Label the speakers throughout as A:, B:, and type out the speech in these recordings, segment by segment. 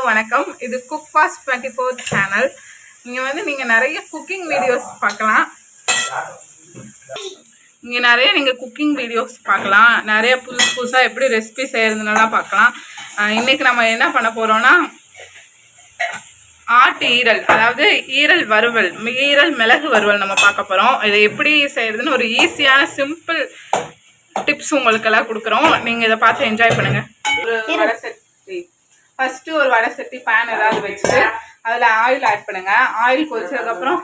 A: வணக்கம். இது cook fast 24 channel. இங்கே வந்து நீங்கள் நிறைய குக்கிங் வீடியோஸ் பார்க்கலாம். நிறைய புதுசாக எப்படி ரெசிபி செய்கிறதுனாலாம் பார்க்கலாம். இன்றைக்கி நம்ம என்ன பண்ண போகிறோன்னா ஆட்டு ஈரல், அதாவது ஈரல் வறுவல், ஈரல் மிளகு வறுவல் நம்ம பார்க்க போகிறோம். இதை எப்படி செய்கிறதுன்னு ஒரு ஈஸியான சிம்பிள் டிப்ஸ் உங்களுக்கெல்லாம் கொடுக்குறோம். நீங்கள் இதை பார்த்து என்ஜாய் பண்ணுங்கள். ஒரு வடை சட்டி, ஃபஸ்ட்டு ஒரு வடை சட்டி பேன் ஏதாவது வச்சுட்டு அதில் ஆயில் ஆட் பண்ணுங்கள். ஆயில் கொதிச்சதுக்கப்புறம்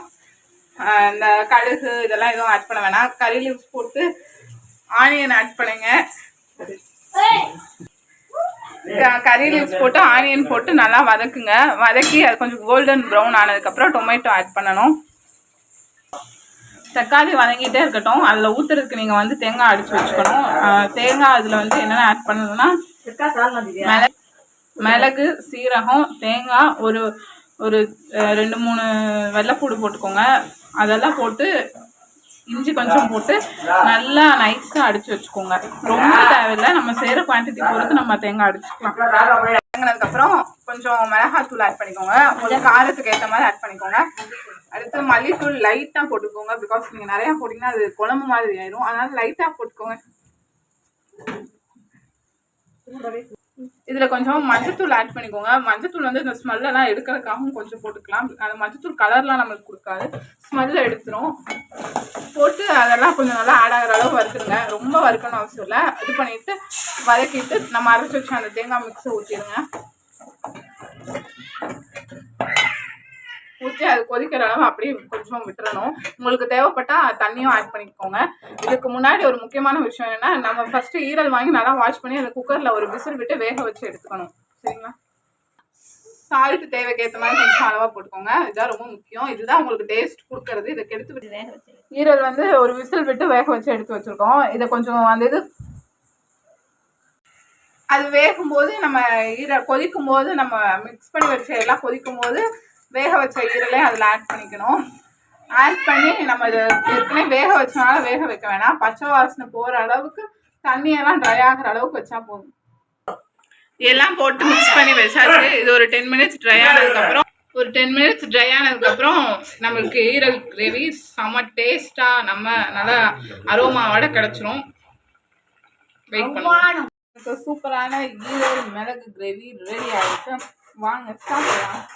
A: இந்த கடுகு இதெல்லாம் எதுவும் ஆட் பண்ண வேணாம். கறி லீவ்ஸ் போட்டு ஆனியன் ஆட் பண்ணுங்க. கறி லீவ்ஸ் போட்டு ஆனியன் போட்டு நல்லா வதக்குங்க. வதக்கி அது கொஞ்சம் கோல்டன் ப்ரௌன் ஆனதுக்கப்புறம் டொமேட்டோ ஆட் பண்ணணும். தக்காளி வதங்கிட்டே இருக்கட்டும். அதில் ஊற்றுறதுக்கு நீங்கள் வந்து தேங்காய் அடித்து வச்சுக்கணும். தேங்காய் அதில் வந்து என்னென்ன ஆட் பண்ணணும்னா மிளகு, சீரகம், தேங்காய், ஒரு 2-3 வெள்ளைப்பூடு போட்டுக்கோங்க. அதெல்லாம் போட்டு இஞ்சி கொஞ்சம் போட்டு நல்லா நைஸாக அடித்து வச்சுக்கோங்க. ரொம்ப தேவையில்லை, நம்ம செய்கிற குவான்டிட்டி பொறுத்து நம்ம தேங்காய் அடிச்சுக்கலாம். வதங்கினதுக்கப்புறம் கொஞ்சம் மிளகாத்தூள் ஆட் பண்ணிக்கோங்க. கொஞ்சம் காரத்துக்கு ஏற்ற மாதிரி ஆட் பண்ணிக்கோங்க. அடுத்து மல்லித்தூள் லைட்டாக போட்டுக்கோங்க. பிகாஸ் நீங்கள் நிறையா போட்டிங்கன்னா அது குழம்பு மாதிரி ஆயிடும். அதனால லைட்டாக போட்டுக்கோங்க. இதில் கொஞ்சம் மஞ்சத்தூள் ஆட் பண்ணிக்கோங்க. மஞ்சத்தூள் வந்து இந்த ஸ்மெல்லாம் எடுக்கிறதுக்காகவும் கொஞ்சம் போட்டுக்கலாம். அந்த மஞ்சத்தூள் கலர்லாம் நம்மளுக்கு கொடுக்காது, ஸ்மெல்லை எடுத்துரும். போட்டு அதெல்லாம் கொஞ்சம் நல்லா ஆட் ஆகிற அளவு வறுத்துருங்க. ரொம்ப வறுக்கணும் அவசியம் இல்லை. இது பண்ணிவிட்டு வதக்கிட்டு நம்ம அரைச்சி வச்சு அந்த தேங்காய் மிக்ஸை ஊற்றிடுங்க. ஊற்றி அது கொதிக்கிற அளவு அப்படியே கொஞ்சம் விட்டுறணும். உங்களுக்கு தேவைப்பட்டால் தண்ணியும் ஆட் பண்ணிக்கோங்க. இதுக்கு முன்னாடி ஒரு முக்கியமான விஷயம் என்னென்னா, நம்ம ஃபஸ்ட்டு ஈரல் வாங்கி நல்லா வாஷ் பண்ணி அதை குக்கரில் ஒரு விசில் விட்டு வேக வச்சு எடுத்துக்கணும். சரிங்களா? சால்ட்டு தேவைக்கு ஏற்ற மாதிரி கொஞ்சம் அளவாக போட்டுக்கோங்க. இதுதான் ரொம்ப முக்கியம். இதுதான் உங்களுக்கு டேஸ்ட் கொடுக்கறது. இதை கெடுத்து விட்டு வேக வச்சு ஈரல் வந்து ஒரு விசில் விட்டு வேக வச்சு எடுத்து வச்சுருக்கோம். இதை கொஞ்சம் அந்த இது அது வேகும்போது நம்ம ஈரல் கொதிக்கும் போது நம்ம மிக்ஸ் பண்ணி வச்ச எல்லாம் கொதிக்கும் போது வேக வச்ச ஈரலே அதில் ஆட் பண்ணிக்கணும். ஆட் பண்ணி நம்ம இது ஏற்கனவே வேக வச்சனால வேக வைக்க வேணாம். பச்சை வாசனை போகிற அளவுக்கு தண்ணியெல்லாம் ட்ரை ஆகிற அளவுக்கு வச்சா போதும். எல்லாம் போட்டு மிக்ஸ் பண்ணி வச்சாச்சு. இது ஒரு 10 மினிட்ஸ் ட்ரை ஆனதுக்கப்புறம் நம்மளுக்கு ஈரல் கிரேவி செம்ம டேஸ்ட்டாக நம்ம நல்லா அரோமாவோட கிடச்சிரும். வெயிட் பண்ணுவோம். சூப்பரான ஈரல் மிளகு கிரேவி ரெடி ஆகிடுச்சு. வாங்க சாப்பிடலாம்.